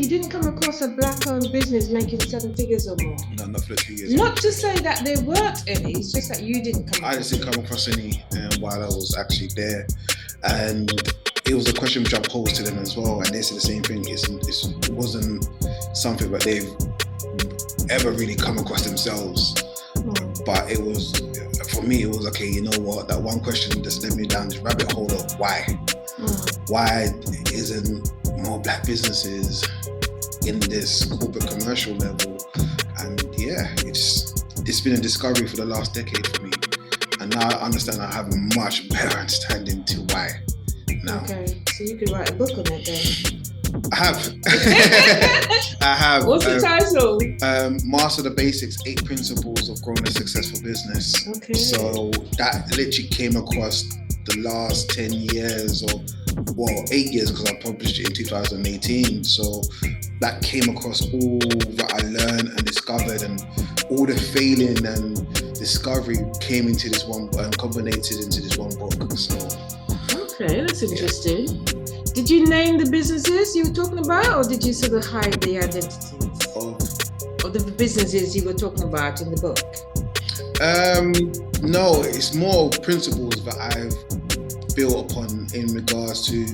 you didn't come across a black-owned business making 7 figures or more? No, not for the 2 years. Not to say that there weren't any, it's just that you didn't come across I just didn't come across any while I was actually there. And it was a question which I posed to them as well, and they said the same thing. It wasn't something that they've ever really come across themselves. But it was, for me, it was okay, you know what, that one question just led me down this rabbit hole of why. Why isn't more black businesses in this corporate commercial level? And yeah, it's been a discovery for the last decade for me. And now I understand, I have a much better understanding to why now. Okay, so you could write a book on it then. I have. I have. What's the title? Master the Basics, 8 Principles of Growing a Successful Business. Okay. So that literally came across the last 10 years, or 8 years, because I published it in 2018. So that came across all that I learned and discovered, and all the failing and discovery came into this one and culminated into this one book. So okay, that's interesting. Yeah. Did you name the businesses you were talking about, or did you sort of hide the identities of the businesses you were talking about in the book? No, it's more principles that I've built upon in regards to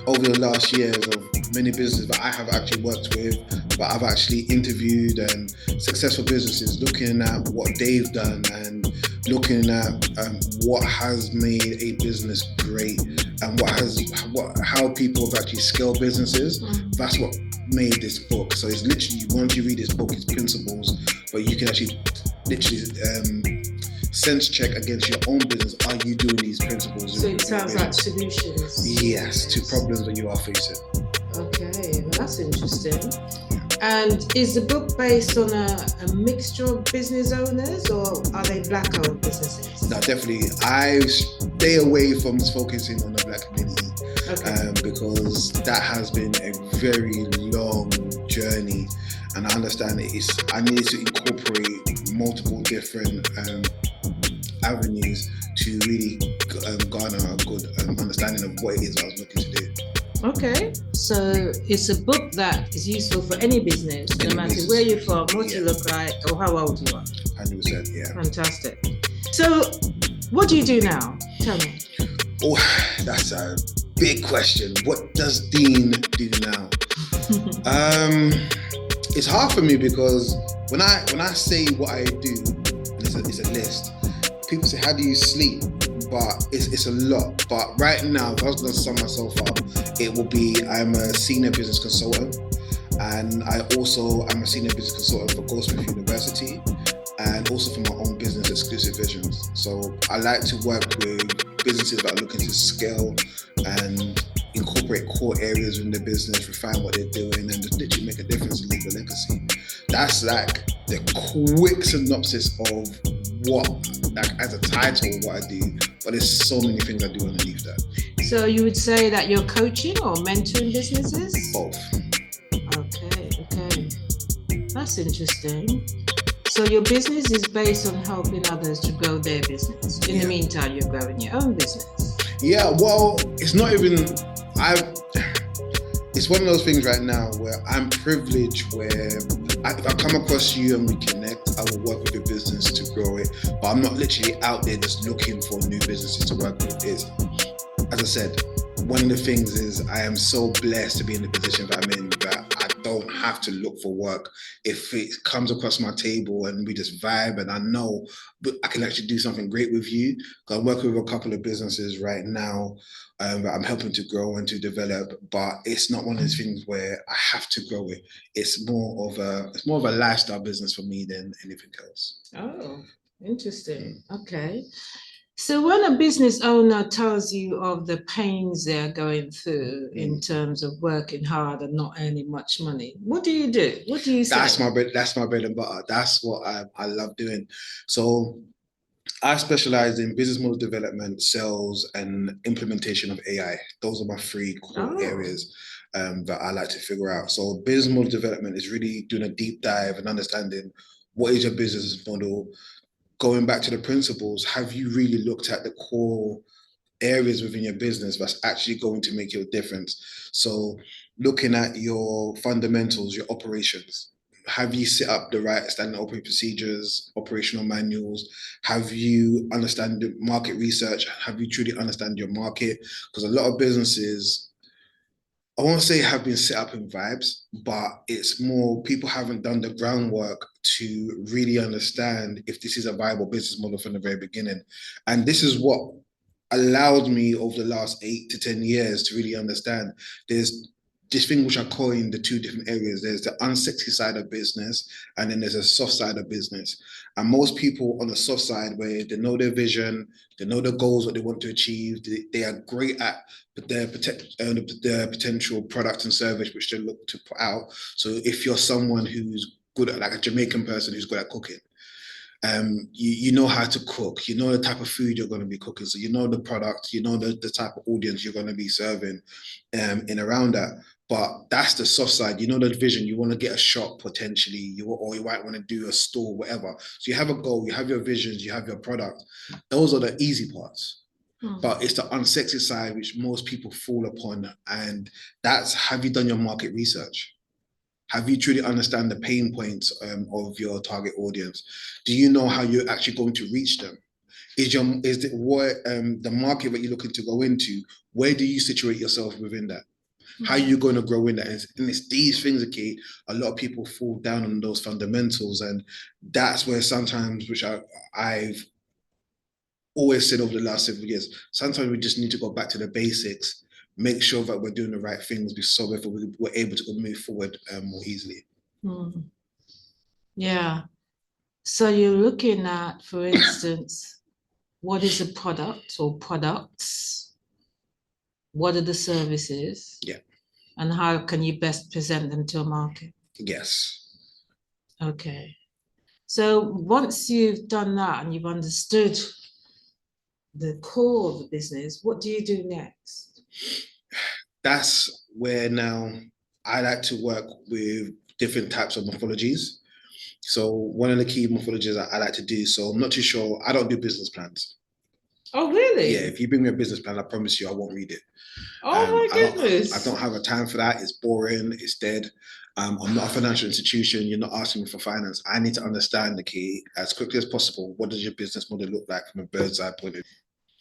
over the last years of many businesses that I have actually worked with, but I've actually interviewed and successful businesses, looking at what they've done and looking at what has made a business great and how people have actually scaled businesses. That's what made this book. So it's literally, once you read this book, it's principles, but you can actually literally sense check against your own business. Are you doing these principles? So it sounds like solutions. Yes, to problems that you are facing. Okay, well, that's interesting. And is the book based on a mixture of business owners, or are they black-owned businesses? No, definitely. I stay away from focusing on the black community, because that has been a very long journey, and I understand I need to incorporate multiple different avenues to really garner a good understanding of what it is I was looking to do. Okay, so it's a book that is useful for any business, no matter where you're from, what you look like, or how old you are. 100%, yeah. Fantastic. So, what do you do now? Tell me. Oh, that's a big question. What does Dean do now? It's hard for me, because when I say what I do, it's a list. People say, how do you sleep? But it's a lot. But right now, if I was going to sum myself up, it will be, I'm a senior business consultant, and I'm a senior business consultant for Goldsmith University, and also for my own business, Exclusive Visions. So I like to work with businesses that are looking to scale and incorporate core areas in their business, refine what they're doing, and just literally make a difference and leave a legacy. That's like the quick synopsis of what, like, as a title, what I do, but there's so many things I do underneath that. So you would say that you're coaching or mentoring businesses? Both. Okay. That's interesting. So your business is based on helping others to grow their business. In the meantime, you're growing your own business. Yeah, well, it's not even, it's one of those things right now where I'm privileged, where if I come across you and we connect, I will work with your business to grow it. But I'm not literally out there just looking for new businesses to work with. As I said, one of the things is I am so blessed to be in the position that I'm in, that I don't have to look for work. If it comes across my table and we just vibe, and I know I can actually do something great with you. I'm working with a couple of businesses right now that I'm helping to grow and to develop, but it's not one of those things where I have to grow it. It's more of a lifestyle business for me than anything else. Oh, interesting. Okay. So when a business owner tells you of the pains they're going through in terms of working hard and not earning much money, what do you do? What do you say? That's my bread and butter. That's what I love doing. So I specialize in business model development, sales, and implementation of AI. Those are my 3 core areas that I like to figure out. So business model development is really doing a deep dive and understanding what is your business model. Going back to the principles, have you really looked at the core areas within your business that's actually going to make your difference? So looking at your fundamentals, your operations. Have you set up the right standard operating procedures, operational manuals? Have you understand the market research? Have you truly understand your market? Because a lot of businesses, I won't say have been set up in vibes, but it's more people haven't done the groundwork to really understand if this is a viable business model from the very beginning. And this is what allowed me over the last 8 to 10 years to really understand there's this thing which I coined the two different areas. There's the unsexy side of business, and then there's a soft side of business. And most people on the soft side, where they know their vision, they know the goals, what they want to achieve, they are great at their potential product and service which they look to put out. So if you're someone who's good at, like a Jamaican person who's good at cooking, you know how to cook, you know the type of food you're going to be cooking, so you know the product, you know the type of audience you're going to be serving in around that. But that's the soft side. You know the vision, you want to get a shop potentially, or you might want to do a store, whatever. So you have a goal, you have your visions, you have your product. Those are the easy parts. But it's the unsexy side which most people fall upon, and that's, have you done your market research? Have you truly understand the pain points of your target audience? Do you know how you're actually going to reach them? The market that you're looking to go into? Where do you situate yourself within that? How are you going to grow in that? And it's these things, okay, a lot of people fall down on those fundamentals, and that's where sometimes, which I've always said over the last several years, sometimes we just need to go back to the basics, make sure that we're doing the right things, so that we're able to move forward more easily. Yeah. So you're looking at, for instance, what is a product or products? What are the services? Yeah. And how can you best present them to a market? Yes. Okay. So once you've done that and you've understood the core of the business, what do you do next? That's where now I like to work with different types of morphologies. So one of the key morphologies that I like to do, so I'm not too sure, I don't do business plans. Oh, really? Yeah, if you bring me a business plan, I promise you I won't read it. Oh my goodness. I don't have a time for that. It's boring, it's dead. I'm not a financial institution. You're not asking me for finance. I need to understand the key as quickly as possible. What does your business model look like from a bird's eye point of view?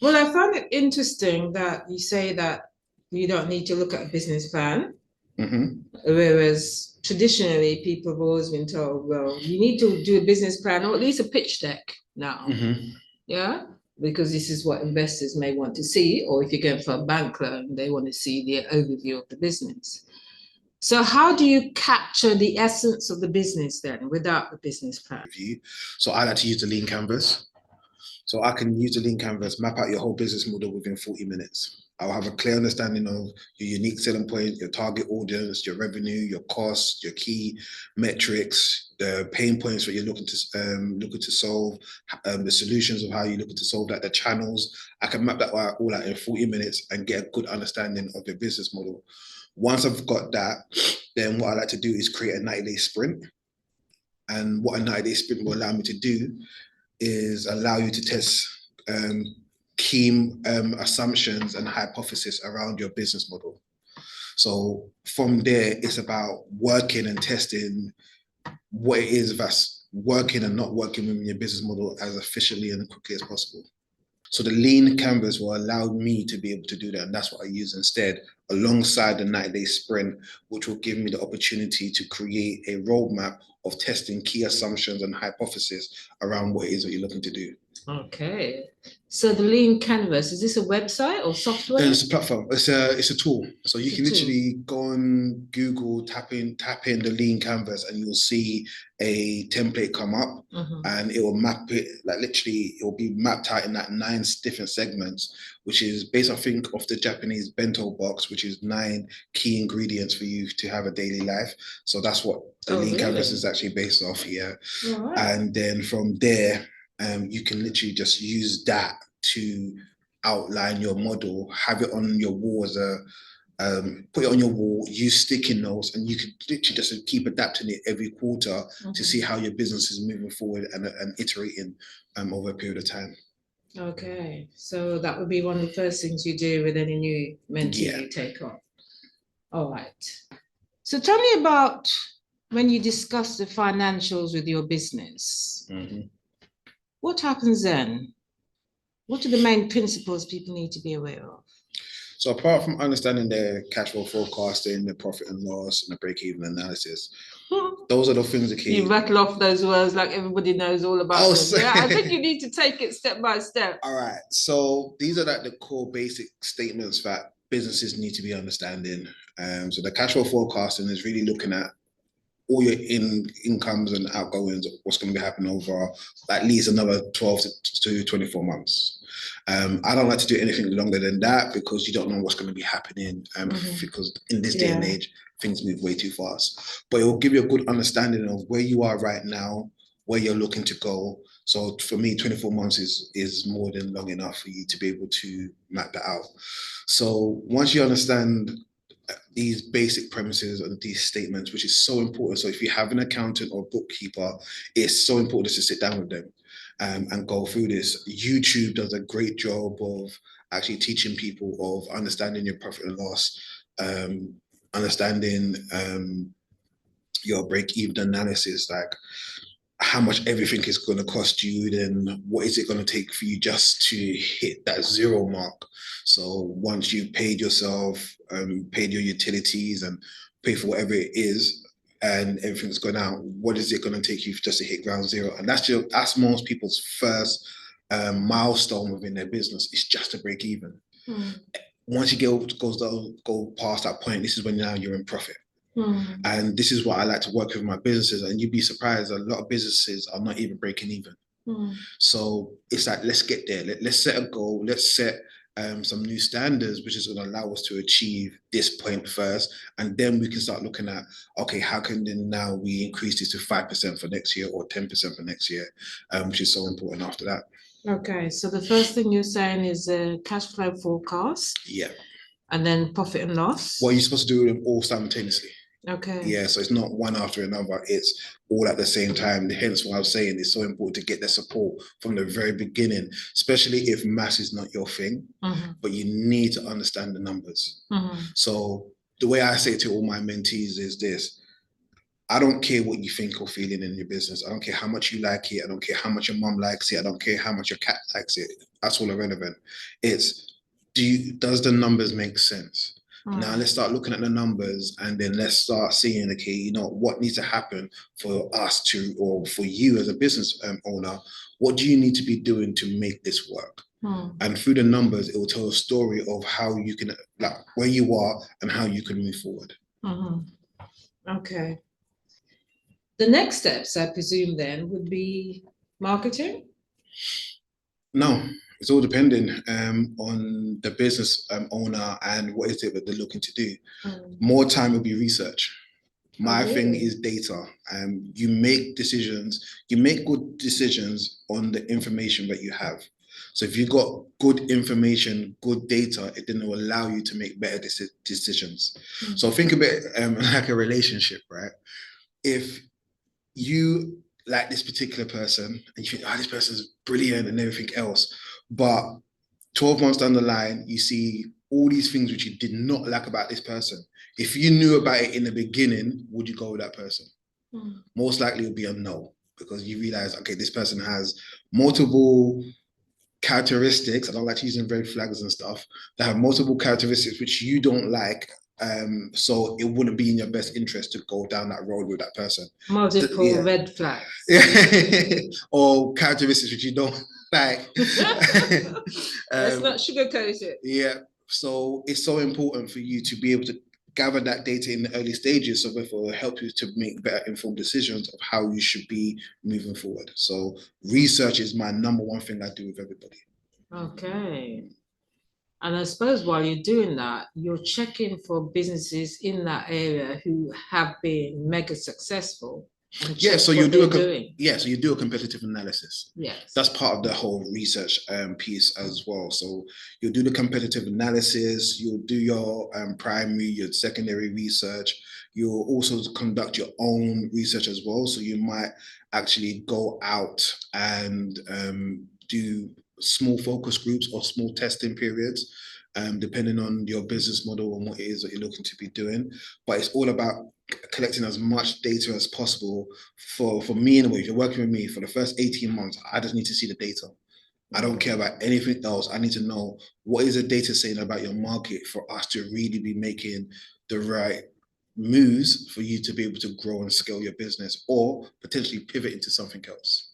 Well, I found it interesting that you say that you don't need to look at a business plan. Whereas traditionally people have always been told, well, you need to do a business plan or at least a pitch deck now. Yeah, because this is what investors may want to see, or if you're going for a bank loan, they want to see the overview of the business. So how do you capture the essence of the business then without the business plan? So I like to use the lean canvas. So I can use the lean canvas, map out your whole business model within 40 minutes. I'll have a clear understanding of your unique selling point, your target audience, your revenue, your costs, your key metrics, the pain points that you're looking to solve, the solutions of how you're looking to solve that, the channels. I can map that all out in 40 minutes and get a good understanding of your business model. Once I've got that, then what I like to do is create a 90-day sprint. And what a 90-day sprint will allow me to do is allow you to test key assumptions and hypotheses around your business model. So from there, it's about working and testing what it is that's working and not working within your business model as efficiently and quickly as possible. So the lean canvas will allow me to be able to do that. And that's what I use instead, alongside the 90-day sprint, which will give me the opportunity to create a roadmap of testing key assumptions and hypotheses around what it is that you're looking to do. Okay. So the lean canvas, is this a website or software? It's a platform. It's a tool. So you can literally go on Google, tap in the lean canvas, and you'll see a template come up, and it will map it, like literally it will be mapped out in that 9 different segments, which is based, I think, off the Japanese bento box, which is 9 key ingredients for you to have a daily life. So that's what the lean canvas is actually based off here. Right. And then from there, you can literally just use that to outline your model, have it on your wall as a put it on your wall, use sticky notes, and you can literally just keep adapting it every quarter to see how your business is moving forward and iterating over a period of time. Okay, so that would be one of the first things you do with any new mentee you take on. All right. So tell me about when you discuss the financials with your business. What happens then? What are the main principles people need to be aware of? So apart from understanding the cash flow forecasting, the profit and loss, and the break-even analysis, those are the things that You rattle off those words like everybody knows all about them. Yeah, I think you need to take it step by step. All right. So these are like the core basic statements that businesses need to be understanding. So the cash flow forecasting is really looking at all your incomes and outgoings, what's going to be happening over at least another 12 to 24 months. I don't like to do anything longer than that because you don't know what's going to be happening because in this day and age, things move way too fast. But it will give you a good understanding of where you are right now, where you're looking to go. So for me, 24 months is more than long enough for you to be able to map that out. So once you understand these basic premises and these statements, which is so important. So if you have an accountant or bookkeeper, it's so important to sit down with them and go through this. YouTube does a great job of actually teaching people of understanding your profit and loss, understanding your break-even analysis, like how much everything is going to cost you, then what is it going to take for you just to hit that zero mark? So once you've paid yourself, paid your utilities and paid for whatever it is, and everything's gone out, what is it going to take you just to hit ground zero? And that's most people's first milestone within their business. It's just to break even. Once you go past that point, this is when now you're in profit. And this is what I like to work with my businesses, and you'd be surprised a lot of businesses are not even breaking even. So it's like, let's get there. Let's set a goal. Let's set some new standards, which is going to allow us to achieve this point first, and then we can start looking at, okay, how can then now we increase this to 5% for next year or 10% for next year, which is so important after that. Okay, so the first thing you're saying is a cash flow forecast. Yeah. And then profit and loss. Well, you're supposed to do them all simultaneously. Okay. Yeah, so it's not one after another, it's all at the same time. Hence why I was saying it's so important to get the support from the very beginning, especially if maths is not your thing, but you need to understand the numbers. So the way I say to all my mentees is this: I don't care what you think or feeling in your business. I don't care how much you like it. I don't care how much your mom likes it. I don't care how much your cat likes it. That's all irrelevant. It's, does the numbers make sense? Now let's start looking at the numbers, and then let's start seeing, okay, you know, what needs to happen for us to, or for you as a business owner, what do you need to be doing to make this work? And through the numbers, it will tell a story of how you can, like, where you are and how you can move forward. Okay. The next steps, I presume, then would be marketing? No. It's all depending on the business owner and what is it that they're looking to do. More time will be research. My thing is data. You make decisions, you make good decisions on the information that you have. So if you've got good information, good data, it then will allow you to make better decisions. So think of it like a relationship, right? If you like this particular person and you think, oh, this person's brilliant and everything else, but 12 months down the line, you see all these things which you did not like about this person. If you knew about it in the beginning, would you go with that person? Most likely it would be a no, because you realize, okay, this person has multiple characteristics. I don't like using red flags and stuff. They have multiple characteristics which you don't like. So it wouldn't be in your best interest to go down that road with that person. Multiple red flags. Or characteristics which you don't like. Let's not sugarcoat it. Yeah. So it's so important for you to be able to gather that data in the early stages, so therefore it will help you to make better informed decisions of how you should be moving forward. So research is my number one thing I do with everybody. Okay. And I suppose while you're doing that, you're checking for businesses in that area who have been mega successful. Yeah, so you do a competitive analysis. Yes, that's part of the whole research piece as well. So you'll do the competitive analysis, you'll do your primary, your secondary research. You'll also conduct your own research as well. So you might actually go out and do small focus groups or small testing periods depending on your business model and what it is that you're looking to be doing. But it's all about collecting as much data as possible for me anyway. If you're working with me for the first 18 months, I just need to see the data. I don't care about anything else. I need to know what is the data saying about your market for us to really be making the right moves for you to be able to grow and scale your business or potentially pivot into something else.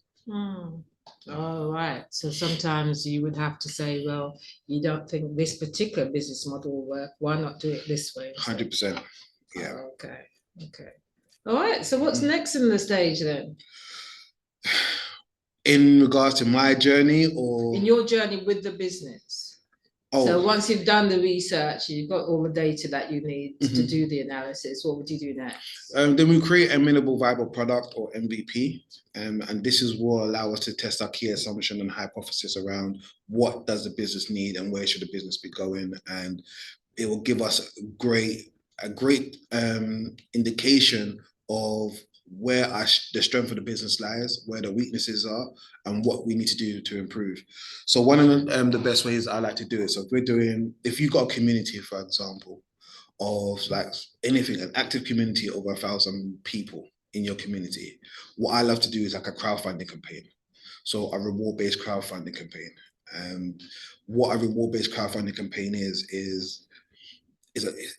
Oh, right. So sometimes you would have to say, well, you don't think this particular business model will work. Why not do it this way? 100%. Yeah. Oh, okay. All right. So what's next in the stage then? In regards to my journey or? In your journey with the business. Oh. So once you've done the research, you've got all the data that you need to do the analysis, what would you do next? Then we create a minimal viable product or MVP. And this is what allow us to test our key assumption and hypothesis around what does the business need and where should the business be going. And it will give us a great indication of where the strength of the business lies, where the weaknesses are, and what we need to do to improve. So one of the best ways I like to do it, so if you've got a community, for example, of like anything, an active community of 1,000 people in your community, what I love to do is like a crowdfunding campaign. So a reward-based crowdfunding campaign. What a reward-based crowdfunding campaign is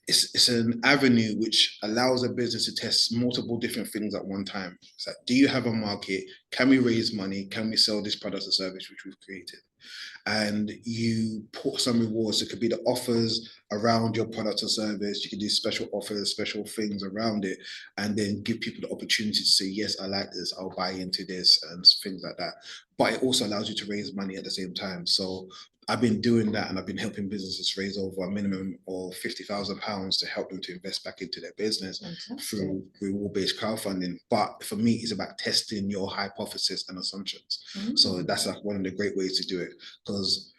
it's an avenue which allows a business to test multiple different things at one time. It's like, do you have a market? Can we raise money? Can we sell this product or service which we've created? And you put some rewards. It could be the offers around your product or service. You can do special offers, special things around it, and then give people the opportunity to say, yes, I like this, I'll buy into this, and things like that. But it also allows you to raise money at the same time. So I've been doing that, and I've been helping businesses raise over a minimum of £50,000 to help them to invest back into their business through reward-based crowdfunding. But for me, it's about testing your hypothesis and assumptions. So that's like one of the great ways to do it. Because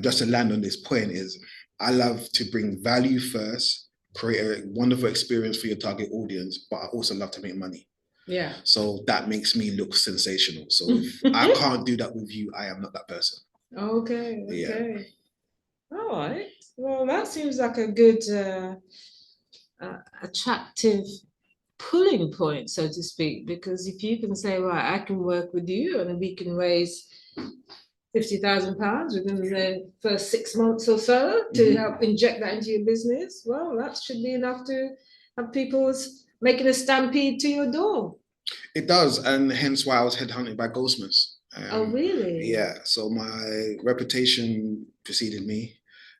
just to land on this point is, I love to bring value first, create a wonderful experience for your target audience, but I also love to make money. Yeah. So that makes me look sensational. So if I can't do that with you, I am not that person. Okay. Yeah. All right. Well, that seems like a good, attractive pulling point, so to speak, because if you can say, right, I can work with you and we can raise £50,000 within the first 6 months or so to help inject that into your business, well, that should be enough to have people making a stampede to your door. It does, and hence why I was headhunted by Goldsmith. Oh, really? Yeah, so my reputation preceded me,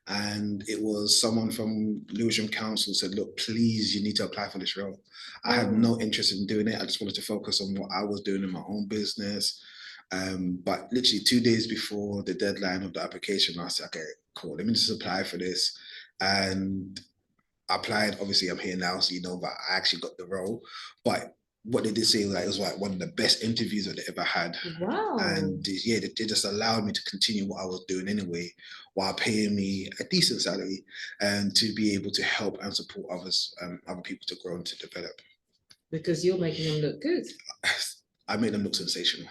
and it was someone from Lewisham Council said, look, please, you need to apply for this role. I had no interest in doing it. I just wanted to focus on what I was doing in my own business. But literally 2 days before the deadline of the application, I said, okay, cool, let me just apply for this. And I applied. Obviously, I'm here now, so you know that I actually got the role. But what they did say, like, it was like one of the best interviews that they ever had. Wow. And yeah, they just allowed me to continue what I was doing anyway, while paying me a decent salary, and to be able to help and support other people to grow and to develop. Because you're making them look good. I made them look sensational.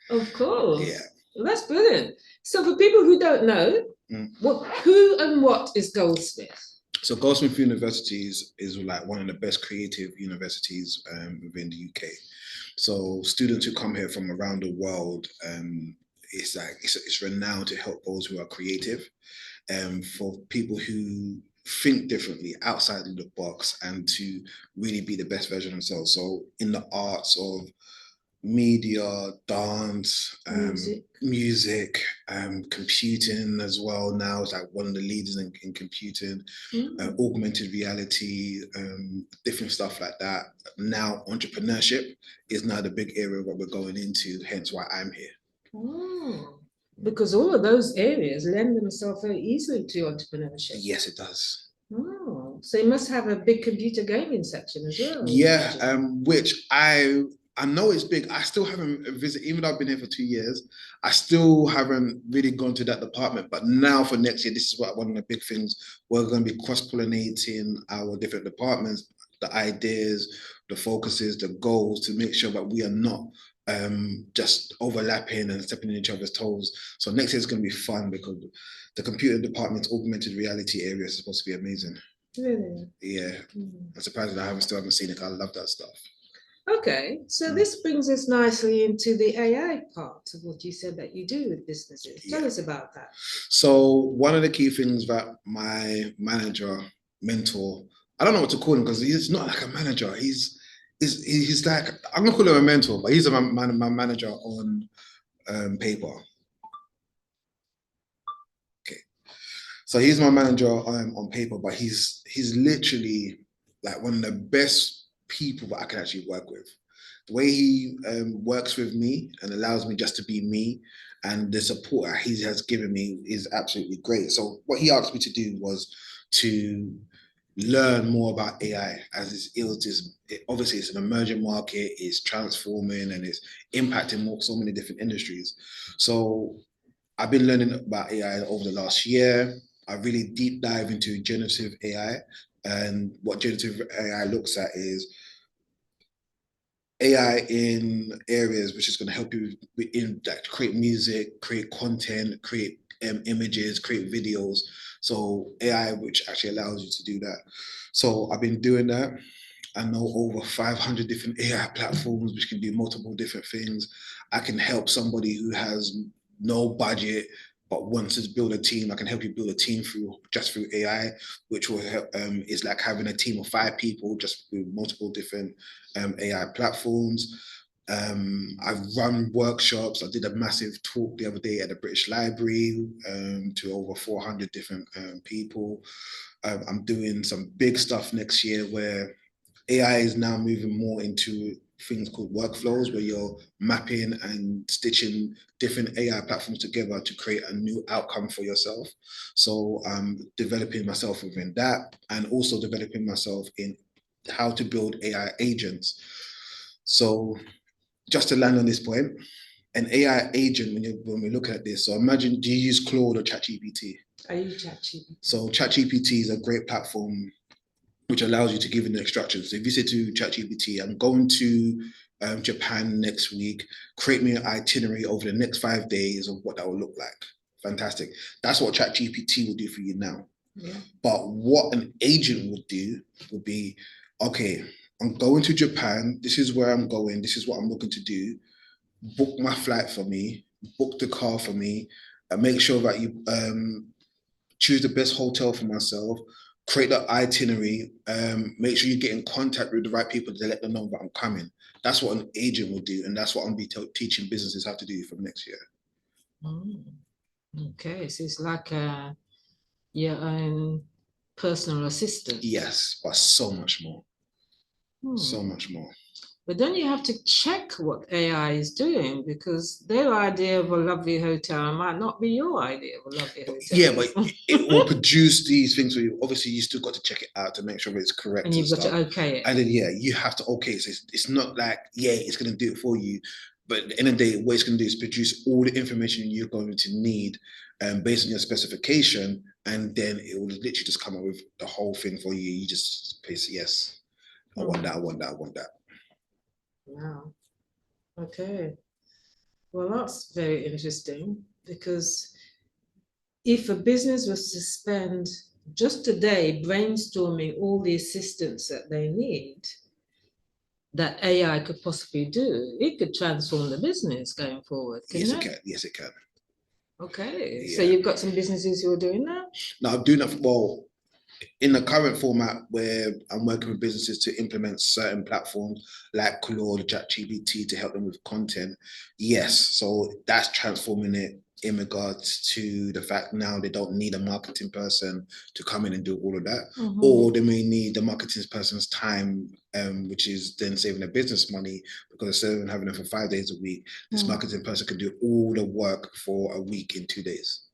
Of course. Yeah. Well, that's brilliant. So for people who don't know, who and what is Goldsmith? So Goldsmith University is like one of the best creative universities within the UK. So students who come here from around the world, it's renowned to help those who are creative, for people who think differently outside of the box and to really be the best version of themselves. So in the arts of media, dance, music, computing as well. Now it's like one of the leaders in computing, augmented reality, different stuff like that. Now entrepreneurship is now the big area what we're going into, hence why I'm here. Oh, because all of those areas lend themselves very easily to entrepreneurship. Yes, it does. Oh, so you must have a big computer gaming section as well. Yeah, which I know it's big. I still haven't visited, even though I've been here for 2 years, I still haven't really gone to that department. But now for next year, this is one of the big things. We're going to be cross-pollinating our different departments, the ideas, the focuses, the goals, to make sure that we are not just overlapping and stepping in each other's toes. So next year is going to be fun because the computer department's augmented reality area is supposed to be amazing. Really? Yeah. I'm surprised that I still haven't seen it. I love that stuff. Okay, so this brings us nicely into the AI part of what you said that you do with businesses. Tell us about that. So one of the key things that my mentor, I don't know what to call him because he's not like a manager. He's like, I'm gonna call him a mentor, but he's my manager on paper. Okay, so he's my manager on paper, but he's literally like one of the best people that I can actually work with. The way he works with me and allows me just to be me, and the support he has given me is absolutely great. So what he asked me to do was to learn more about AI, as obviously it's an emerging market, it's transforming and it's impacting so many different industries. So I've been learning about AI over the last year. I really deep dive into generative AI, and what generative AI looks at is AI in areas which is going to help you in like create music, create content, create images, create videos. So AI which actually allows you to do that. So I've been doing that. I know over 500 different AI platforms which can do multiple different things. I can help somebody who has no budget but wants to build a team. I can help you build a team through AI, which will help. Is like having a team of 5 people just through multiple different AI platforms. I've run workshops. I did a massive talk the other day at the British Library to over 400 different people. I'm doing some big stuff next year where AI is now moving more into things called workflows, where you're mapping and stitching different AI platforms together to create a new outcome for yourself. So I'm developing myself within that, and also developing myself in how to build AI agents. So just to land on this point, an AI agent, when we look at this, so imagine, do you use Claude or ChatGPT? I use ChatGPT. So ChatGPT is a great platform which allows you to give in the instructions. So if you say to ChatGPT, I'm going to Japan next week, create me an itinerary over the next 5 days of what that will look like. Fantastic. That's what ChatGPT will do for you now. Yeah. But what an agent would do would be, okay, I'm going to Japan. This is where I'm going. This is what I'm looking to do. Book my flight for me. Book the car for me. And make sure that you choose the best hotel for myself. Create the itinerary. Make sure you get in contact with the right people to let them know that I'm coming. That's what an agent will do, and that's what I'm be teaching businesses how to do from next year. Okay, so it's like your own personal assistant. Yes, but so much more. So much more. But then you have to check what AI is doing, because their idea of a lovely hotel might not be your idea of a lovely hotel. Yeah, but it will produce these things for you. Obviously, you still got to check it out to make sure it's correct. And you've got to okay it. And then, yeah, you have to okay it. So it's not like, yeah, it's going to do it for you. But at the end of the day, what it's going to do is produce all the information you're going to need based on your specification. And then it will literally just come up with the whole thing for you. You just place yes. I want that, I want that, I want that. Wow. Okay. Well, that's very interesting, because if a business was to spend just a day brainstorming all the assistance that they need, that AI could possibly do, it could transform the business going forward. Yes, it can. Yes, it can. Okay. Yeah. So you've got some businesses who are doing that? No, I'm doing that. Well, in the current format where I'm working with businesses to implement certain platforms like Claude, ChatGPT to help them with content, yes. So that's transforming it in regards to the fact now they don't need a marketing person to come in and do all of that, or they may need the marketing person's time, which is then saving their business money, because instead of having them for 5 days a week, this marketing person can do all the work for a week in 2 days.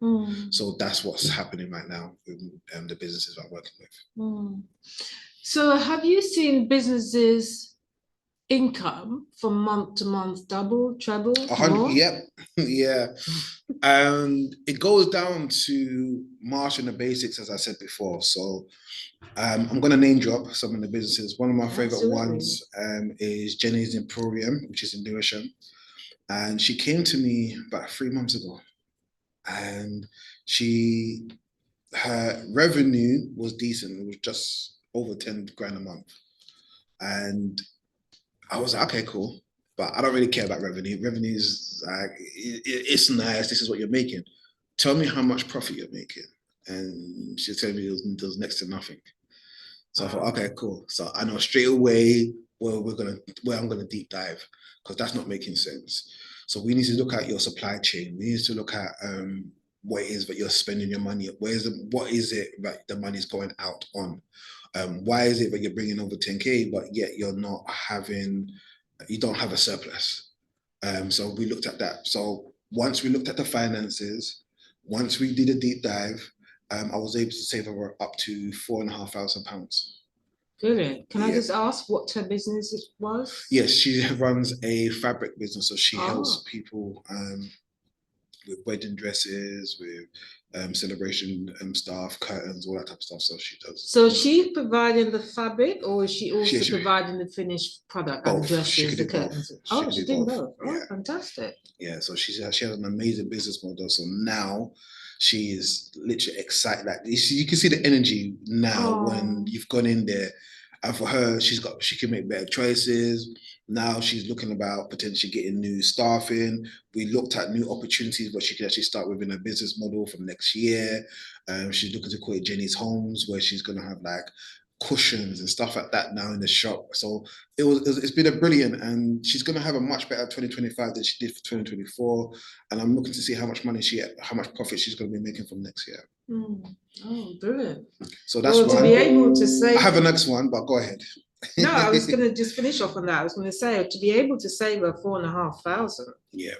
So that's what's happening right now with the businesses I'm working with. So have you seen businesses income from month to month double, treble, more? Yep. Yeah. And it goes down to mastering the basics, as I said before. So I'm going to name drop some of the businesses. One of my favorite ones is Jenny's Emporium, which is in Lewisham. And she came to me about 3 months ago, and her revenue was decent. It was just over 10 grand a month. And I was like, okay, cool. But I don't really care about revenue. Revenue's like, it's nice. This is what you're making. Tell me how much profit you're making. And she told me there was next to nothing. So I thought, okay, cool. So I know straight away where I'm gonna deep dive, because that's not making sense. So we need to look at your supply chain. We need to look at what it is that you're spending your money. What is it that the money's going out on? Why is it that you're bringing over 10K, but yet you don't have a surplus? So we looked at that. So once we looked at the finances, once we did a deep dive, I was able to save her up to £4,500. Brilliant. Can I Yeah. just ask what her business was? Yes, she runs a fabric business, so she helps Oh. people with wedding dresses, with celebration stuff, curtains, all that type of stuff. So she does. So she's providing the fabric, or is she also She- providing the finished product, Both. and dresses, She could the do both. curtains? She Oh, could she's do doing both. both. Oh, Yeah. fantastic. Yeah, so she has an amazing business model. So now she is literally excited. Like you can see the energy now when Oh. you've gone in there. And for her, she can make better choices. Now she's looking about potentially getting new staff in. We looked at new opportunities, but she could actually start within a business model from next year. She's looking to call it Jenny's Homes, where she's going to have like cushions and stuff like that now in the shop. So it's been a brilliant, and she's going to have a much better 2025 than she did for 2024. And I'm looking to see how much profit she's going to be making from next year. Oh, brilliant. So that's well, to be able to say, I have a next one, but go ahead. No, I was going to just finish off on that. I was going to say, to be able to save her 4,500. Yeah.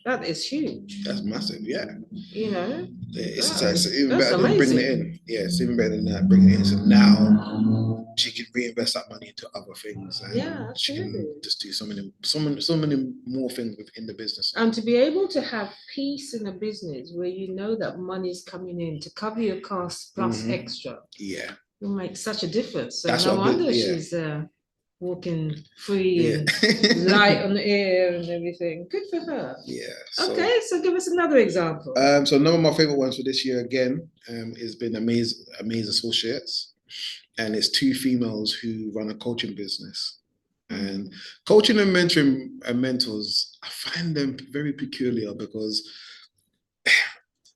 That is huge. That's massive, yeah. You know, it's even better than amazing. bringing it in. Yeah, it's even better than that, bringing it in. So now she can reinvest that money into other things, and Yeah, she can absolutely. just do so many more things within the business. And to be able to have peace in a business where you know that money's coming in to cover your costs plus extra, Yeah, will make such a difference. So That's no what wonder she's walking free and light on the air and everything. Good for her. Yeah. Okay, so give us another example. So one of my favorite ones for this year again has been Amaze Associates, and it's two females who run a coaching business. And coaching and mentoring and mentors, I find them very peculiar, because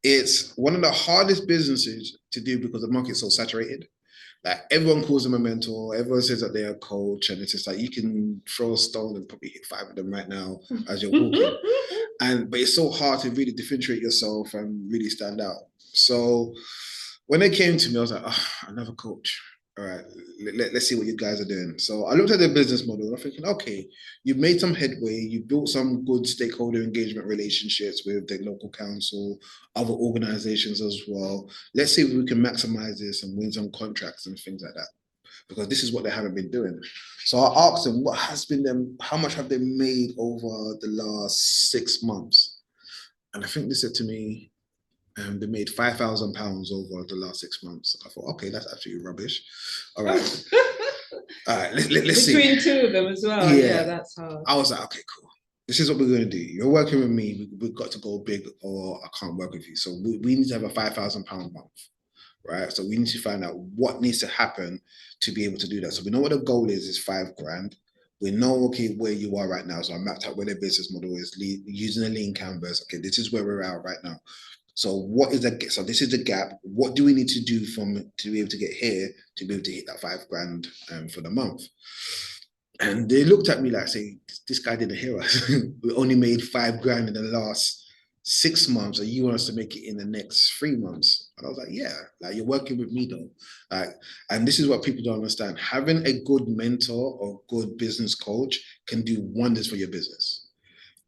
it's one of the hardest businesses to do because the market's so saturated. Like everyone calls them a mentor, everyone says that they're a coach, and it's just like you can throw a stone and probably hit 5 of them right now as you're walking. But it's so hard to really differentiate yourself and really stand out. So when they came to me, I was like, oh, another coach. All right, let's see what you guys are doing. So I looked at their business model and I'm thinking, okay, you've made some headway, you built some good stakeholder engagement relationships with the local council, other organizations as well. Let's see if we can maximize this and win some contracts and things like that, because this is what they haven't been doing. So I asked them, how much have they made over the last 6 months? And I think they said to me, they made £5,000 over the last 6 months. I thought, okay, that's absolutely rubbish. All right. All right, let's see. Between two of them as well. Yeah, that's hard. I was like, okay, cool. This is what we're going to do. You're working with me. We've got to go big, or I can't work with you. So we need to have a £5,000 month, right? So we need to find out what needs to happen to be able to do that. So we know what the goal is $5,000. We know, okay, where you are right now. So I mapped out where their business model is, using a lean canvas. Okay, this is where we're at right now. So this is the gap. What do we need to do to be able to get here to be able to hit that $5,000 for the month? And they looked at me like saying, this guy didn't hear us. We only made $5,000 in the last 6 months, and you want us to make it in the next 3 months. And I was like, yeah, like you're working with me though. Like, and this is what people don't understand. Having a good mentor or good business coach can do wonders for your business.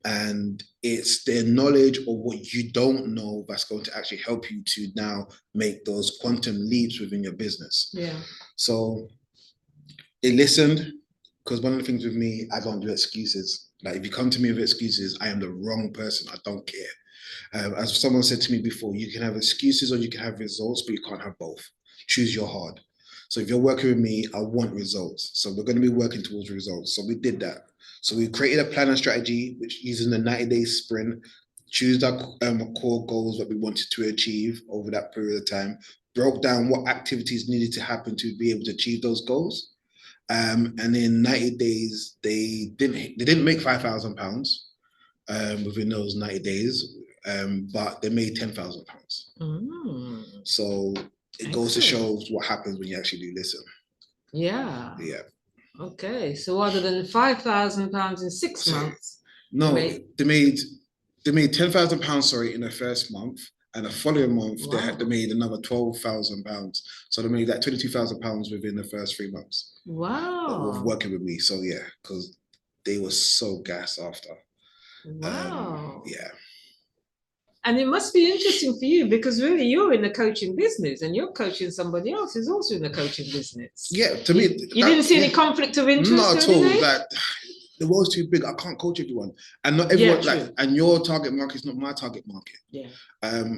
And it's their knowledge or what you don't know that's going to actually help you to now make those quantum leaps within your business. Yeah. So they listened, because one of the things with me, I don't do excuses. Like if you come to me with excuses, I am the wrong person. I don't care. As someone said to me before, you can have excuses or you can have results, but you can't have both. Choose your hard. So if you're working with me, I want results. So we're going to be working towards results. So we did that. So we created a plan and strategy, which using the 90-day sprint, choose our core goals that we wanted to achieve over that period of time, broke down what activities needed to happen to be able to achieve those goals. And in 90 days, they didn't make £5,000 within those 90 days, but they made £10,000. So it goes to show what happens when you actually do listen. Yeah. Yeah. Okay. So other than £5,000 in 6 months, no, they made £10,000, sorry, in the first month, and the following month they made another £12,000. So they made like £22,000 within the first 3 months. Wow. Of working with me. So yeah, because they were so gassed after. Wow. Yeah. And it must be interesting for you because really you're in the coaching business and you're coaching somebody else who's also in the coaching business. Yeah, to me, you didn't see any conflict of interest? Not at all. That the world's too big. I can't coach everyone, and not everyone. And your target market is not my target market. Yeah.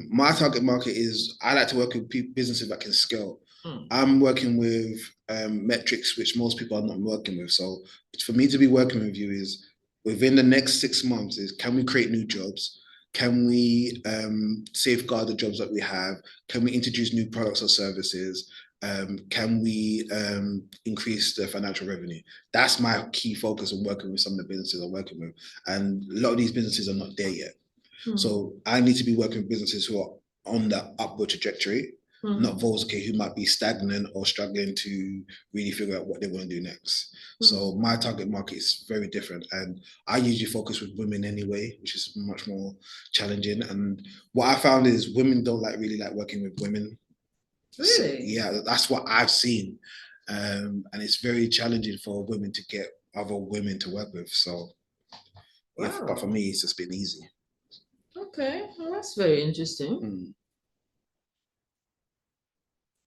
My target market is I like to work with businesses that can scale. I'm working with metrics which most people are not working with. So for me to be working with you is within the next 6 months is can we create new jobs? Can we safeguard the jobs that we have? Can we introduce new products or services? Can we increase the financial revenue? That's my key focus on working with some of the businesses I'm working with. And a lot of these businesses are not there yet. So I need to be working with businesses who are on that upward trajectory, not those who might be stagnant or struggling to really figure out what they want to do next. So my target market is very different. And I usually focus with women anyway, which is much more challenging. And what I found is women don't really like working with women. Really? So, yeah, that's what I've seen. And it's very challenging for women to get other women to work with. So, yeah, but for me, it's just been easy. Okay, well, that's very interesting.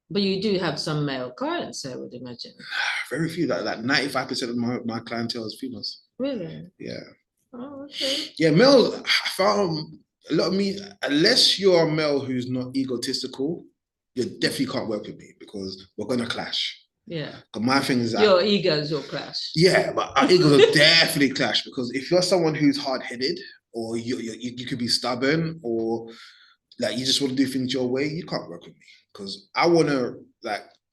But you do have some male clients, I would imagine. Very few, like 95% of my clientele is females. Really? Yeah. Oh, okay. Yeah, males, I found a lot of me, unless you're a male who's not egotistical, you definitely can't work with me because we're going to clash. Yeah. But my thing is that your egos will clash. Yeah, but our egos will definitely clash because if you're someone who's hard-headed or you could be stubborn or like you just want to do things your way, you can't work with me because I want to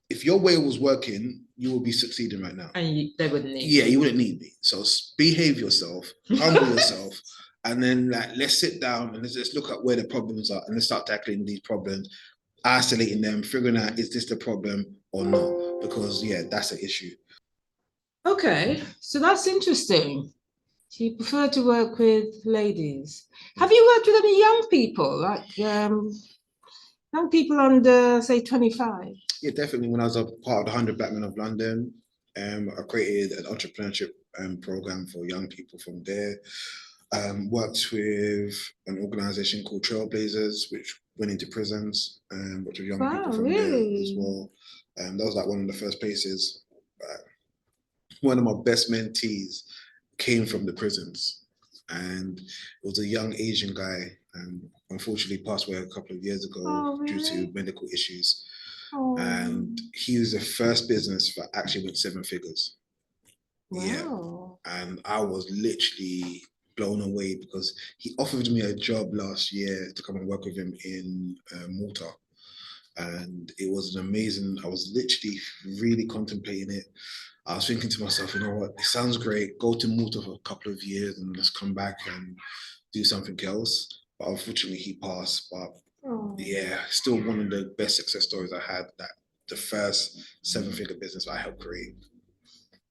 if your way was working, you will be succeeding right now. And they wouldn't need you wouldn't need me. So behave yourself, humble yourself, and then let's sit down and let's look at where the problems are and let's start tackling these problems, isolating them, figuring out is this the problem or not? Because that's an issue. Okay, so that's interesting. So you prefer to work with ladies. Have you worked with any young people, like young people under, say, 25? Yeah, definitely. When I was a part of the 100 Black Men of London, I created an entrepreneurship program for young people from there. Worked with an organization called Trailblazers, which went into prisons, worked with young people from there as well. That was one of the first places. One of my best mentees came from the prisons, and it was a young Asian guy, and unfortunately passed away a couple of years ago due to medical issues. And he was the first business that actually went 7 figures. Wow. Yeah, and I was literally blown away because he offered me a job last year to come and work with him in Malta. And it was an amazing, I was literally really contemplating it. I was thinking to myself, you know what, it sounds great. Go to Malta for a couple of years and let's come back and do something else. But unfortunately, he passed. But still one of the best success stories I had, that the first 7-figure business I helped create.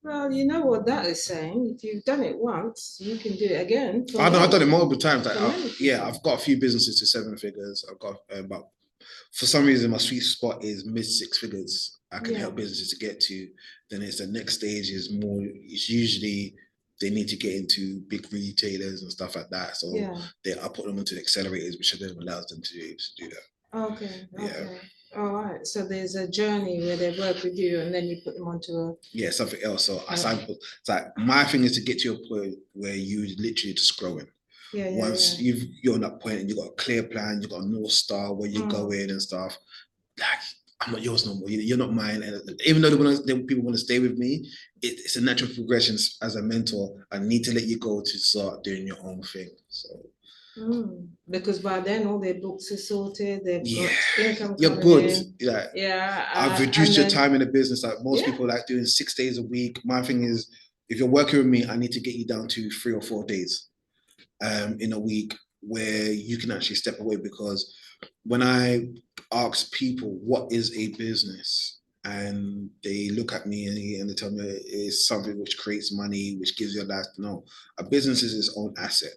Well, you know what that is saying. If you've done it once, you can do it again. I know, I've done it multiple times. I've got a few businesses to 7 figures. I've got about, for some reason, my sweet spot is mid 6 figures. I can help businesses to get to. Then it's the next stage is more, it's usually they need to get into big retailers and stuff like that. So I put them into accelerators, which then allows them to do that. Okay. All right. So there's a journey where they work with you and then you put them onto something else. So it's like my thing is to get to a point where you literally just growing. Once you're on that point and you've got a clear plan, you've got a North Star where you're going and stuff, I'm not yours no more. You're not mine. And even though people want to stay with me, it's a natural progression as a mentor. I need to let you go to start doing your own thing. So. Because by then all their books are sorted, they've got income you're coming good. in. Yeah. I've reduced your time in the business. Like most people like doing 6 days a week. My thing is, if you're working with me, I need to get you down to 3 or 4 days in a week where you can actually step away, because when I ask people what is a business, and they look at me and they tell me it's something which creates money, which gives you a life. No, a business is its own asset,